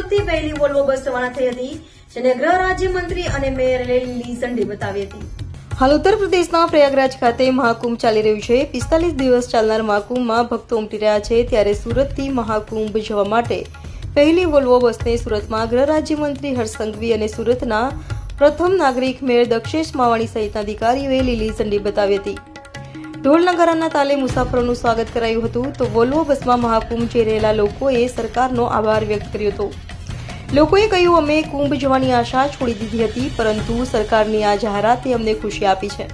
સુરતથી પહેલી વોલ્વો બસ રવાના થઈ હતી, જેને ગૃહ રાજ્યમંત્રી અને મેયરે લીલી ઝંડી બતાવી હતી. હાલ ઉત્તર પ્રદેશના પ્રયાગરાજ ખાતે મહાકુંભ ચાલી રહ્યું છે. 45 દિવસ ચાલનાર મહાકુંભમાં ભક્તો ઉમટી રહ્યા છે. ત્યારે સુરતથી મહાકુંભ જવા માટે પહેલી વોલ્વો બસને સુરતમાં ગૃહ રાજ્યમંત્રી હર્ષ સંઘવી અને સુરતના પ્રથમ નાગરિક મેયર દક્ષેશ માવાણી સહિતના અધિકારીઓએ લીલી ઝંડી બતાવી હતી. ઢોલ નગારાના તાલે મુસાફરોનું સ્વાગત કરાયું હતું. તો વોલ્વો બસમાં મહાકુંભ જઈ રહેલા લોકોએ સરકારનો આભાર વ્યક્ત કર્યો હતો. લોકોએ કહ્યું, અમે કુંભ જવાની આશા છોડી દીધી હતી, પરંતુ સરકારની આ જાહેરાતે અમને ખુશી આપી છે.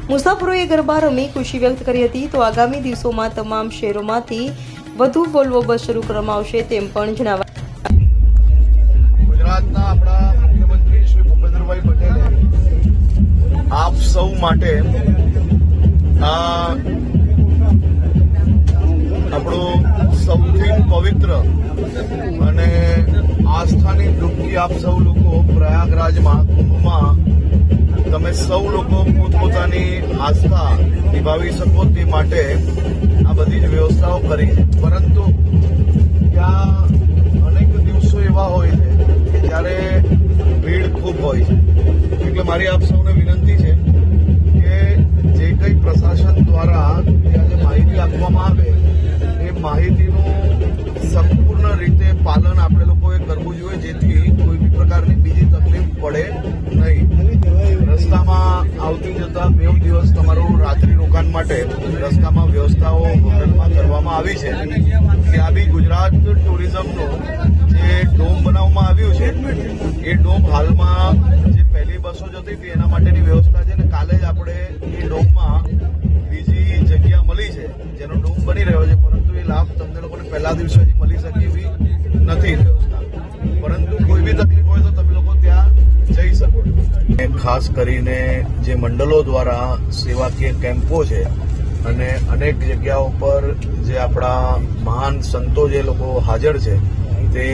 મુસાફરોએ ગરબા રમી ખુશી વ્યક્ત કરી હતી. તો આગામી દિવસોમાં તમામ શહેરોમાંથી વધુ વોલ્વો બસ શરૂ કરવામાં આવશે તેમ પણ જણાવાયું. ગુજરાતના આપણા મુખ્યમંત્રી શ્રી ભૂપેન્દ્રભાઈ પટેલે આપ સૌ માટે આપણું સૌથી પવિત્ર અને આસ્થાની ડૂબકી આપ સૌ લોકો પ્રયાગરાજ મહાકુંભમાં તમે સૌ લોકો પોતપોતાની આસ્થા નિભાવી શકો તે માટે આ બધી જ વ્યવસ્થાઓ કરી છે. પરંતુ ત્યાં અનેક દિવસો એવા હોય છે કે જ્યારે ભીડ ખૂબ હોય છે. એટલે મારી આપ સૌને વિનંતી છે કે જે કંઈ પ્રશાસન દ્વારા આજે માહિતી આપવામાં આવે એ માહિતીનું સંપૂર્ણ રીતે પાલન આપણે લોકોએ કરવું જોઈએ, જેથી કોઈ બી પ્રકારની બીજી તકલીફ પડે નહીં. રસ્તામાં આવતી જતા 2 દિવસ તમારું રાત્રિ રોકાણ માટે રસ્તામાં વ્યવસ્થાઓ હોટલમાં કરવામાં આવી છે. ત્યાં બી ગુજરાત ટુરિઝમનો જે ડોમ બનાવવામાં આવ્યું છે એ ડોમ હાલમાં જે પહેલી બસો જતી હતી એના માટેની વ્યવસ્થા છે, અને કાલે જ આપણે એ ડોમમાં બીજી જગ્યા મળી છે જેનો ડોમ બની રહ્યો છે. પરંતુ એ લાભ તમને લોકોને પહેલા દિવસે હજી મળી શકે એવી નથી વ્યવસ્થા. પરંતુ કોઈ બી તકલીફ હોય તો તમે લોકો ત્યાં જઈ શકો. ખાસ કરીને જે મંડળો દ્વારા સેવાકીય કેમ્પો છે અને અનેક જગ્યાઓ પર જે આપણા મહાન સંતો જે લોકો હાજર છે તે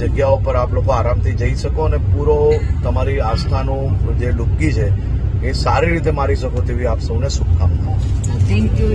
જગ્યાઓ પર આપ લોકો આરામથી જઈ શકો અને પૂરો તમારી આસ્થાનું જે ડૂબકી છે એ સારી રીતે મારી શકો તેવી આપ સૌને શુભકામનાઓ. Thank you.